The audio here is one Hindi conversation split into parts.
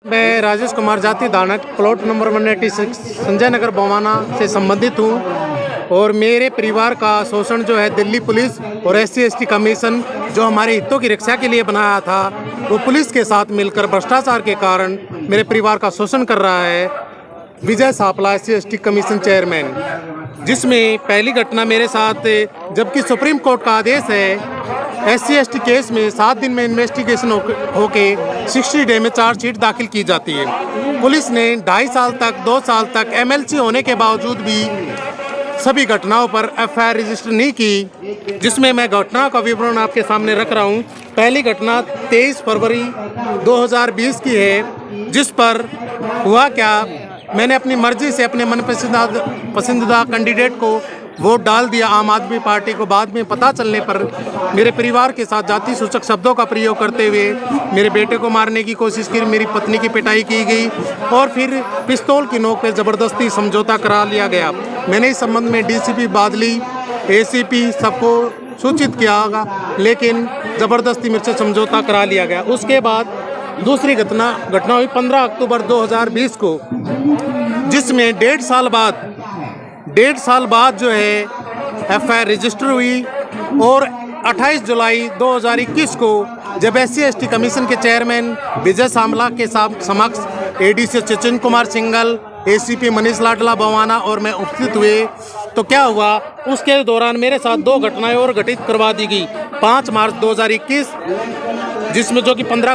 मैं राजेश कुमार जाति दानक प्लॉट नंबर 186 संजय नगर बवाना से संबंधित हूँ और मेरे परिवार का शोषण जो है दिल्ली पुलिस और SC/ST कमीशन जो हमारे हितों की रक्षा के लिए बनाया था वो पुलिस के साथ मिलकर भ्रष्टाचार के कारण मेरे परिवार का शोषण कर रहा है। विजय सापला SC/ST कमीशन चेयरमैन, जिसमें पहली घटना मेरे साथ जबकि सुप्रीम कोर्ट का आदेश है SC/ST केस में 7 दिन में इन्वेस्टिगेशन होके 60 डे में चार्जशीट दाखिल की जाती है। पुलिस ने 2.5 साल तक 2 साल तक MLC होने के बावजूद भी सभी घटनाओं पर FIR रजिस्टर नहीं की, जिसमें मैं घटना का विवरण आपके सामने रख रहा हूं। पहली घटना 23 फरवरी 2020 की है, जिस पर हुआ क्या, मैंने अपनी मर्जी से अपने पसंदीदा कैंडिडेट को वोट डाल दिया आम आदमी पार्टी को। बाद में पता चलने पर मेरे परिवार के साथ जाति सूचक शब्दों का प्रयोग करते हुए मेरे बेटे को मारने की कोशिश की, मेरी पत्नी की पिटाई की गई और फिर पिस्तौल की नोक पर ज़बरदस्ती समझौता करा लिया गया। मैंने इस संबंध में DCP बादली, ACP सबको सूचित किया होगा, लेकिन ज़बरदस्ती मेरे से समझौता करा लिया गया। उसके बाद दूसरी घटना हुई 15 अक्टूबर 2020 को, जिसमें 1.5 साल बाद जो है FIR रजिस्टर हुई और 28 जुलाई 2021 को जब SC/ST कमीशन के चेयरमैन विजय सामला के समक्ष ADC सचिन कुमार सिंघल, ACP मनीष लाडला बवाना और मैं उपस्थित हुए तो क्या हुआ, उसके दौरान मेरे साथ 2 घटनाएं और घटित करवा दी गई। 5 मार्च 2021, जिसमें जो कि 15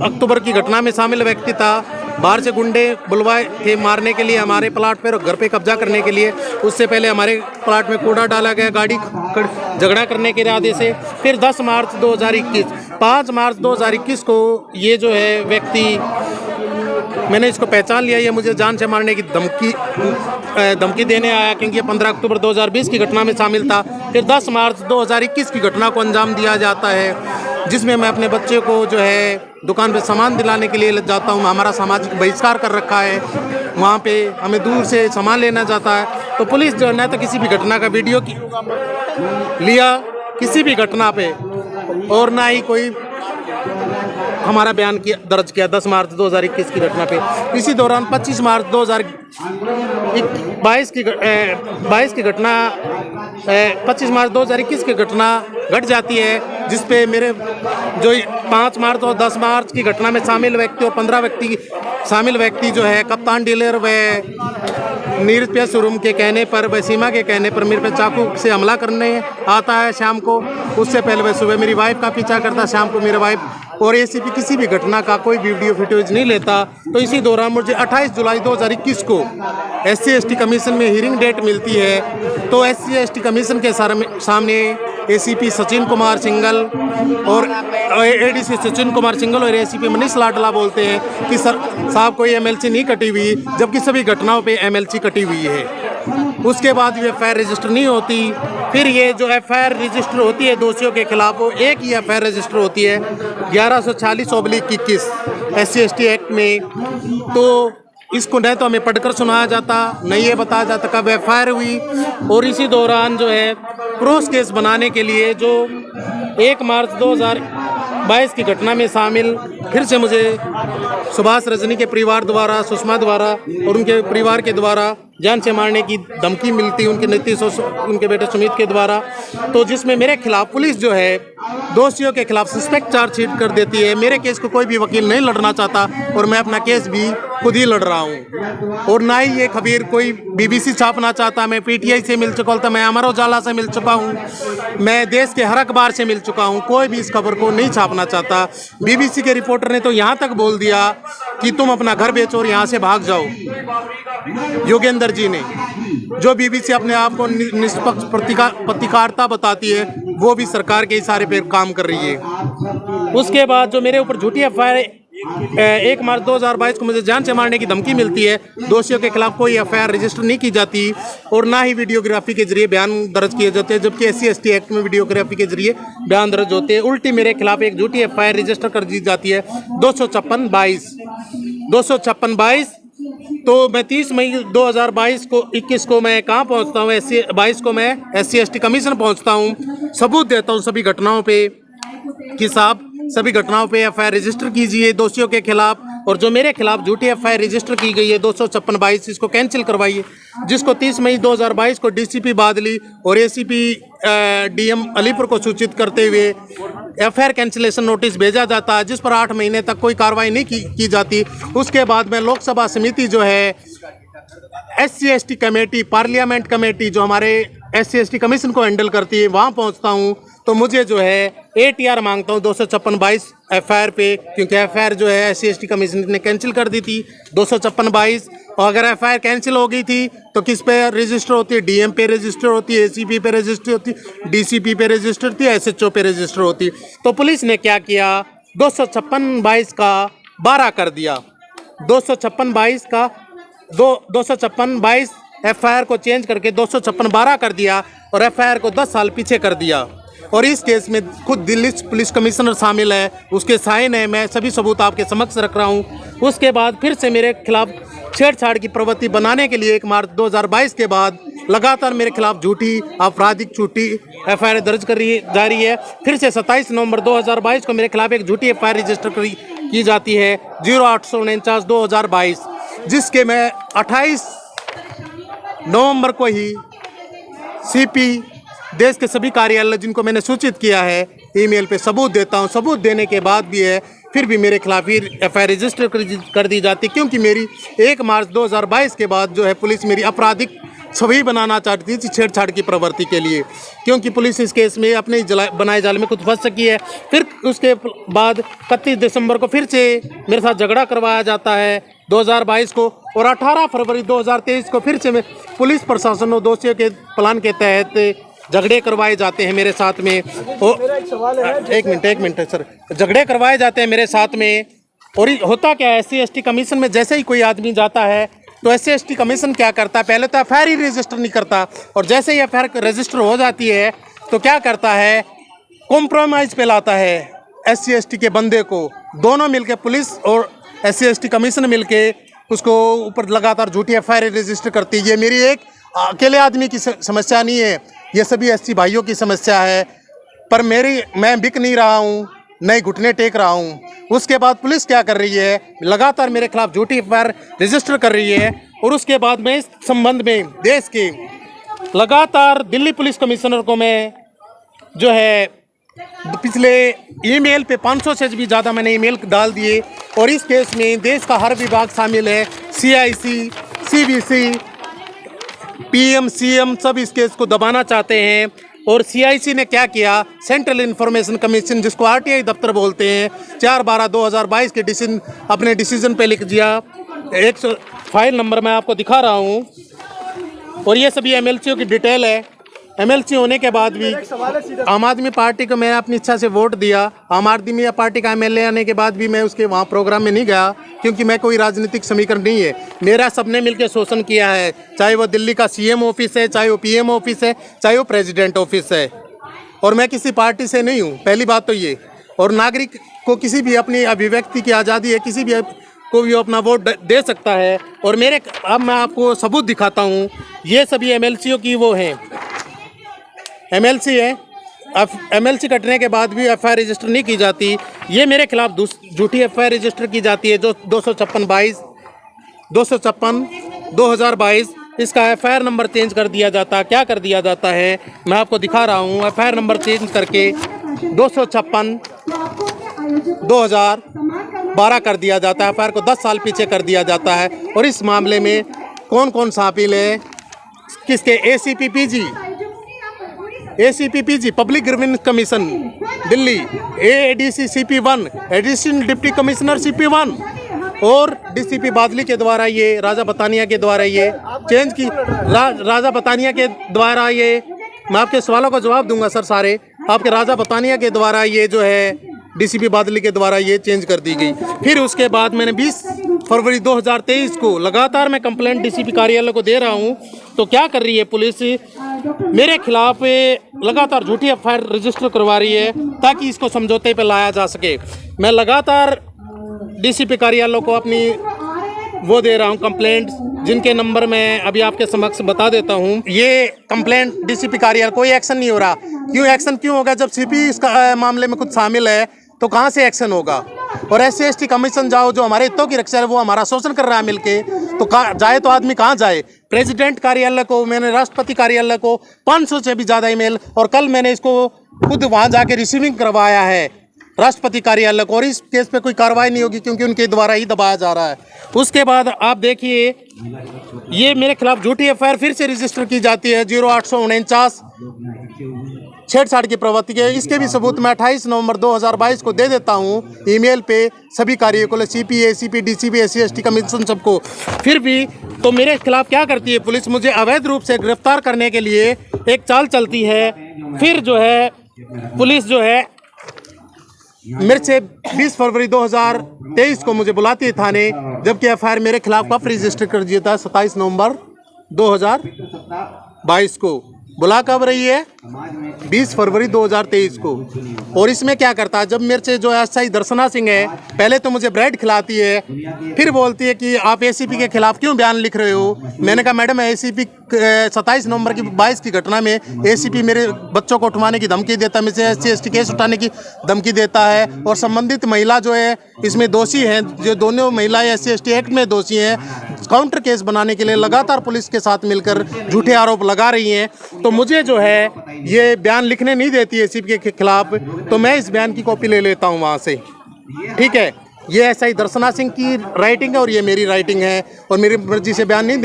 अक्टूबर की घटना में शामिल व्यक्ति था, बाहर से गुंडे बुलवाए थे मारने के लिए हमारे प्लाट पर, घर पे कब्जा करने के लिए। उससे पहले हमारे प्लाट में कूड़ा डाला गया गाड़ी झगड़ा करने के इरादे से। फिर 10 मार्च 2021, 5 मार्च 2021 को ये जो है व्यक्ति, मैंने इसको पहचान लिया, ये मुझे जान से मारने की धमकी देने आया, क्योंकि ये 15 अक्टूबर 2020 की घटना में शामिल था। फिर 10 मार्च 2021 की घटना को अंजाम दिया जाता है, जिसमें मैं अपने बच्चे को जो है दुकान पे सामान दिलाने के लिए जाता हूँ। हमारा सामाजिक बहिष्कार कर रखा है, वहाँ पे हमें दूर से सामान लेना जाता है। तो पुलिस जो है ना तो किसी भी घटना का वीडियो लिया किसी भी घटना पे, और ना ही कोई हमारा बयान दर्ज किया 10 मार्च 2021 की घटना पे। इसी दौरान 25 मार्च 2022 की घटना 25 मार्च 2021 की घटना घट जाती है, जिस पे मेरे जो 5 मार्च और 10 मार्च की घटना में शामिल व्यक्ति और 15 शामिल व्यक्ति जो है कप्तान डीलर व नीरज शोरूम के कहने पर, व सीमा के कहने पर मेरे पे चाकू से हमला करने आता है शाम को। उससे पहले वह सुबह मेरी वाइफ का पीछा करता, शाम को मेरे वाइफ और ACP किसी भी घटना का कोई वीडियो फुटेज नहीं लेता। तो इसी दौरान मुझे 28 जुलाई 2021 को SC/ST कमीशन में हियरिंग डेट मिलती है। तो SC/ST कमीशन के सामने ACP सचिन कुमार सिंघल और ADC सचिन कुमार सिंघल और ACP मनीष लाडला बोलते हैं कि सर साहब कोई MLC नहीं कटी हुई, जबकि सभी घटनाओं पे MLC कटी हुई है। उसके बाद ये FIR रजिस्टर नहीं होती। फिर ये जो FIR रजिस्टर होती है दोषियों के खिलाफ, वो एक ही FIR रजिस्टर होती है 1146/21 SC/ST एक्ट में। तो इसको न तो हमें पढ़कर सुनाया जाता, न ये बताया जाता कब FIR हुई। और इसी दौरान जो है क्रॉस केस बनाने के लिए जो 1 मार्च 2022 की घटना में शामिल फिर से मुझे सुभाष रजनी के परिवार द्वारा, सुषमा द्वारा और उनके परिवार के द्वारा जान से मारने की धमकी मिलती, उनके नीतीश उनके बेटे सुमित के द्वारा। तो जिसमें मेरे खिलाफ पुलिस जो है दोषियों के खिलाफ सस्पेक्ट चार्जशीट कर देती है। मेरे केस को कोई भी वकील नहीं लड़ना चाहता और मैं अपना केस भी खुद ही लड़ रहा हूँ। और ना ही ये खबीर कोई BBC छापना चाहता। मैं PTI से मिल चुका हूँ, मैं अमर उजाला से मिल चुका हूँ, मैं देश के हर अखबार से मिल चुका हूँ, कोई भी इस खबर को नहीं छापना चाहता। BBC के रिपोर्टर ने तो यहाँ तक बोल दिया कि तुम अपना घर बेचो और यहाँ से भाग जाओ। योगेंद्र जी ने, जो BBC अपने आप को निष्पक्ष पत्रकारिता बताती है, वो भी सरकार के इशारे पर काम कर रही है। उसके बाद जो मेरे ऊपर झूठी FIR 1 मार्च 2022 को मुझे जान से मारने की धमकी मिलती है, दोषियों के खिलाफ कोई FIR रजिस्टर नहीं की जाती और ना ही वीडियोग्राफी के जरिए बयान दर्ज किए जाते हैं, जबकि SC/ST एक्ट में वीडियोग्राफी के जरिए बयान दर्ज होते हैं। उल्टी मेरे खिलाफ एक झूठी FIR रजिस्टर कर दी जाती है 256/22। तो मैं 30 मई 2021 को मैं कहाँ पहुँचता हूँ, 22 को मैं SC/ST कमीशन पहुँचता हूँ, सबूत देता हूँ सभी घटनाओं पे कि साहब सभी घटनाओं पे FIR रजिस्टर कीजिए दोषियों के खिलाफ, और जो मेरे खिलाफ झूठी एफआईआर रजिस्टर की गई है 256/22 इसको कैंसिल करवाइए, जिसको 30 मई 2022 को डीसीपी बादली और एसीपी डीएम अलीपुर को सूचित करते हुए एफआईआर कैंसिलेशन नोटिस भेजा जाता है, जिस पर 8 महीने तक कोई कार्रवाई नहीं की जाती। उसके बाद में लोकसभा समिति जो है SC/ST कमेटी, पार्लियामेंट कमेटी जो हमारे SC/ST कमीशन को हैंडल करती है, वहाँ पहुँचता हूँ तो मुझे जो है ATR मांगता हूँ 256/22 एफआईआर पे, क्योंकि एफआईआर जो है SC/ST कमीशन ने कैंसिल कर दी थी 256/22। और अगर एफआईआर कैंसिल हो गई थी तो किस पे रजिस्टर होती है? डीएम पे रजिस्टर होती है, ACP पे रजिस्टर होती है, DCP पे रजिस्टर होती है, SHO पे रजिस्टर होती है। तो पुलिस ने क्या किया, 256/22 का 12 कर दिया, 256/22 का 256/22 एफआईआर को चेंज करके 256/12 कर दिया और एफआईआर को 10 साल पीछे कर दिया। और इस केस में खुद दिल्ली पुलिस कमिश्नर शामिल है, उसके साइन है, मैं सभी सबूत आपके समक्ष रख रहा हूँ। उसके बाद फिर से मेरे खिलाफ छेड़छाड़ की प्रवृत्ति बनाने के लिए 1 मार्च 2022 के बाद लगातार मेरे खिलाफ झूठी आपराधिक झूठी एफआईआर दर्ज जा रही है। फिर से 27 नवंबर 2022 को मेरे खिलाफ एक झूठी एफआईआर रजिस्टर की जाती है 0849/2022, जिसके मैं 28 नवंबर को ही CP देश के सभी कार्यालय जिनको मैंने सूचित किया है ईमेल पे सबूत देता हूँ। सबूत देने के बाद भी है फिर भी मेरे खिलाफ ही एफआईआर रजिस्टर कर दी जाती, क्योंकि मेरी 1 मार्च 2022 के बाद जो है पुलिस मेरी आपराधिक छवि बनाना चाहती थी छेड़छाड़ की प्रवृत्ति के लिए, क्योंकि पुलिस इस केस में अपने बनाए जाल में खुद फंस सकी है। फिर उसके बाद 31 दिसंबर को फिर से मेरे साथ झगड़ा करवाया जाता है 2022 को, और 18 फरवरी 2023 को फिर से मैं पुलिस प्रशासन और दोषियों के प्लान के तहत झगड़े करवाए जाते हैं मेरे साथ में। एक मिनट सर, झगड़े करवाए जाते हैं मेरे साथ में। और होता क्या है, SC/ST कमीशन में जैसे ही कोई आदमी जाता है तो SC/ST कमीशन क्या करता है, पहले तो एफआईआर ही रजिस्टर नहीं करता, और जैसे ही एफआईआर रजिस्टर हो जाती है तो क्या करता है, कॉम्प्रोमाइज़ पे लाता है SC/ST के बंदे को। दोनों मिलके पुलिस और SC/ST कमीशन मिलके उसको ऊपर लगातार झूठी एफआईआर रजिस्टर करती है। ये मेरी एक अकेले आदमी की समस्या नहीं है, ये सभी SC भाइयों की समस्या है। पर मैं बिक नहीं रहा हूँ, नए घुटने टेक रहा हूँ। उसके बाद पुलिस क्या कर रही है, लगातार मेरे खिलाफ झूठी एफआईआर रजिस्टर कर रही है। और उसके बाद मैं इस संबंध में देश के लगातार दिल्ली पुलिस कमिश्नर को मैं जो है पिछले ईमेल पे 500 से भी ज़्यादा मैंने ईमेल डाल दिए। और इस केस में देश का हर विभाग शामिल है, CIC, CBC, PM, CM सब इस केस को दबाना चाहते हैं। और CIC ने क्या किया, सेंट्रल इन्फॉर्मेशन कमीशन जिसको RTI दफ्तर बोलते हैं, 4/12/2022 के अपने डिसीजन पे लिख दिया। एक फाइल नंबर मैं आपको दिखा रहा हूँ, और ये सभी MLCO की डिटेल है। MLC होने के बाद भी आम आदमी पार्टी को मैंने अपनी इच्छा से वोट दिया। आम आदमी पार्टी का MLA आने के बाद भी मैं उसके वहाँ प्रोग्राम में नहीं गया, क्योंकि मैं कोई राजनीतिक समीकरण नहीं है। मेरा सबने मिलकर शोषण किया है, चाहे वो दिल्ली का CM ऑफिस है, चाहे वो PM ऑफिस है, चाहे वो प्रेसिडेंट ऑफिस है। और मैं किसी पार्टी से नहीं हूँ, पहली बात तो ये। और नागरिक को किसी भी अपनी अभिव्यक्ति की आज़ादी है, किसी भी को भी अपना वोट दे सकता है। और अब मैं आपको सबूत दिखाता हूँ। ये सभी MLCO की वो हैं, MLC है। MLC कटने के बाद भी एफआईआर रजिस्टर नहीं की जाती। ये मेरे खिलाफ झूठी एफआईआर रजिस्टर की जाती है जो 256/2022 इसका एफआईआर नंबर चेंज कर दिया जाता है। क्या कर दिया जाता है मैं आपको दिखा रहा हूँ। एफआईआर नंबर चेंज करके 256/2012 कर दिया जाता है। एफआईआर को 10 साल पीछे कर दिया जाता है। और इस मामले में कौन कौन शामिल है, किसके, ACPPG public grievance commission Delhi, AADC CP1 additional deputy commissioner CP1, और DCP बादली के द्वारा ये राजा बतानिया के द्वारा ये चेंज की राजा बतानिया के द्वारा ये मैं आपके सवालों का जवाब दूंगा सर सारे। आपके राजा बतानिया के द्वारा ये जो है DCP बादली के द्वारा ये चेंज कर दी गई। फिर उसके बाद मैंने 20 फरवरी 2023 को लगातार मैं कंप्लेंट DCP कार्यालय को दे रहा हूँ। तो क्या कर रही है पुलिस, मेरे खिलाफ लगातार झूठी एफआईआर रजिस्टर करवा रही है ताकि इसको समझौते पे लाया जा सके। मैं लगातार DCP कार्यालय को अपनी वो दे रहा हूँ कंप्लेंट, जिनके नंबर मैं अभी आपके समक्ष बता देता हूँ। ये कंप्लेंट DCP कार्यालय कोई एक्शन नहीं हो रहा। क्यों एक्शन क्यों होगा, जब CP इस मामले में कुछ शामिल है तो कहाँ से एक्शन होगा। और SC/ST कमीशन जाओ, जो हमारे हितों की रक्षा है वो हमारा शोषण कर रहा है मिलके, तो जाए तो आदमी कहाँ जाए। प्रेसिडेंट कार्यालय को मैंने, राष्ट्रपति कार्यालय को 500 से भी ज़्यादा ईमेल, और कल मैंने इसको खुद वहाँ जाके रिसीविंग करवाया है राष्ट्रपति कार्यालय को, और इस केस पे कोई कार्रवाई नहीं होगी क्योंकि उनके द्वारा ही दबाया जा रहा है। उसके बाद आप देखिए, ये मेरे खिलाफ झूठी FIR फिर से रजिस्टर की जाती है 0849 छेड़छाड़ की प्रवृत्ति के। इसके भी सबूत मैं 28 नवंबर 2022 को दे देता हूँ ईमेल पे सभी कार्यों को, CP, ACP, DCP, SC/ST commission सबको। फिर भी तो मेरे खिलाफ क्या करती है पुलिस, मुझे अवैध रूप से गिरफ्तार करने के लिए एक चाल चलती है। फिर जो है पुलिस जो है मेरे से 20 फरवरी 2023 को मुझे बुलाती है थाने, जबकि FIR मेरे खिलाफ कब रजिस्टर कर दिया था, 27 नवंबर 2022 को। बुला कब रही है, 20 फरवरी 2023 को। और इसमें क्या करता है, जब मेरे से जो SI दर्शना सिंह है, पहले तो मुझे ब्रेड खिलाती है, फिर बोलती है कि आप ACP के खिलाफ क्यों बयान लिख रहे हो। मैंने कहा मैडम, ACP 27 नवंबर की 22 की घटना में ACP मेरे बच्चों को उठवाने की धमकी देता है, मुझे SC/ST केस उठाने की धमकी देता है, और संबंधित महिला जो है इसमें दोषी हैं, जो दोनों महिलाएं SC/ST एक्ट में दोषी हैं, काउंटर केस बनाने के लिए लगातार पुलिस के साथ मिलकर झूठे आरोप लगा रही हैं। तो मुझे जो है ये बयान लिखने नहीं देती है ACP के खिलाफ, तो मैं इस बयान की कॉपी ले लेता हूँ वहाँ से। ठीक है, ये SI दर्शना सिंह की राइटिंग है और ये मेरी राइटिंग है, और मेरी मर्जी से बयान नहीं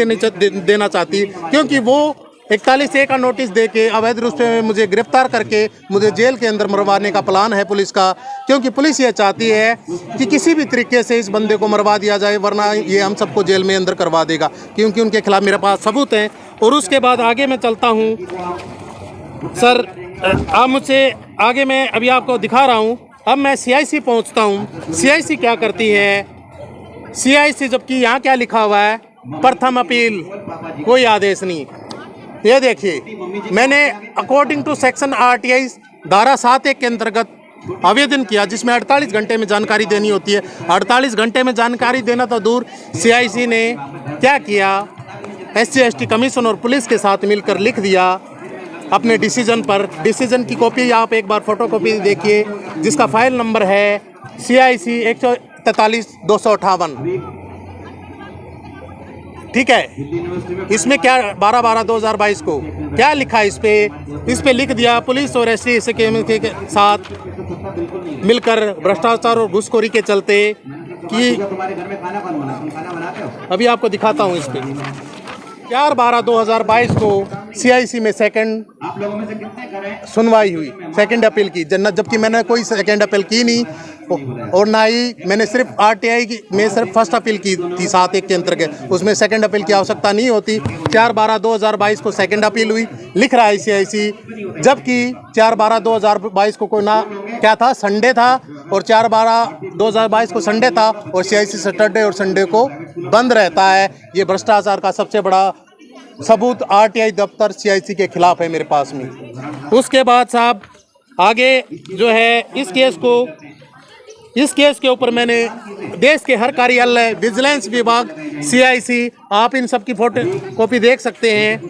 देना चाहती, क्योंकि वो 41A का नोटिस दे के अवैध रूप से मुझे गिरफ्तार करके मुझे जेल के अंदर मरवाने का प्लान है पुलिस का। क्योंकि पुलिस ये चाहती है कि किसी भी तरीके से इस बंदे को मरवा दिया जाए, वरना ये हम सबको जेल में अंदर करवा देगा, क्योंकि उनके खिलाफ मेरे पास सबूत हैं। और उसके बाद आगे मैं चलता हूँ सर, आप मुझसे आगे मैं अभी आपको दिखा रहा हूँ। अब मैं CIC पहुँचता हूँ। CIC क्या करती है, CIC जबकि यहाँ क्या लिखा हुआ है, प्रथम अपील, कोई आदेश नहीं। ये देखिए, मैंने अकॉर्डिंग टू सेक्शन RTI धारा 7(1) के अंतर्गत आवेदन किया, जिसमें 48 घंटे में जानकारी देनी होती है। 48 घंटे में जानकारी देना तो दूर, CIC ने क्या किया, SC/ST कमीशन और पुलिस के साथ मिलकर लिख दिया अपने डिसीजन पर। डिसीजन की कॉपी आप एक बार फोटोकॉपी देखिए, जिसका फाइल नंबर है CIC 143-258। ठीक है, इसमें क्या 12/12/2022 को क्या लिखा है, इस पे लिख दिया, पुलिस और SC के साथ मिलकर भ्रष्टाचार और घूसखोरी के चलते कि अभी आपको दिखाता हूँ। इस पे 4/12/2022 को CIC में सेकंड सुनवाई हुई, सेकंड अपील की, जबकि मैंने कोई सेकंड अपील की नहीं, और ना ही मैंने सिर्फ RTI में सिर्फ फर्स्ट अपील की थी 7(1) के अंतर्गत, उसमें सेकंड अपील की आवश्यकता नहीं होती। 4/12/2022 को सेकंड अपील हुई, लिख रहा है CIC, जबकि 4/12/2022 को कोई ना क्या था, संडे था, और 4/12/2022 को संडे था, और CIC सैटरडे और संडे को बंद रहता है। ये भ्रष्टाचार का सबसे बड़ा सबूत RTI दफ्तर CIC के खिलाफ है मेरे पास में। उसके बाद साहब आगे जो है इस केस के ऊपर मैंने देश के हर कार्यालय, विजिलेंस विभाग, CIC, आप इन सब की फोटो कॉपी देख सकते हैं।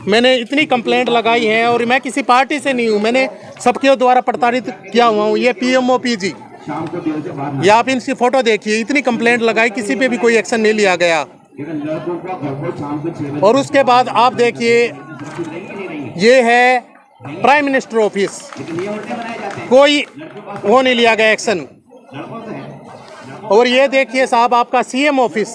मैंने इतनी कंप्लेंट लगाई है, और मैं किसी पार्टी से नहीं हूँ, मैंने सबके द्वारा प्रताड़ित किया हुआ हूँ। ये PMO PG, ये आप इनकी फोटो देखिए, इतनी कंप्लेंट लगाई, किसी पे भी कोई एक्शन नहीं लिया गया। और उसके बाद आप देखिए, ये है प्राइम मिनिस्टर ऑफिस, कोई वो नहीं लिया गया एक्शन। और ये देखिए साहब आपका CM ऑफिस,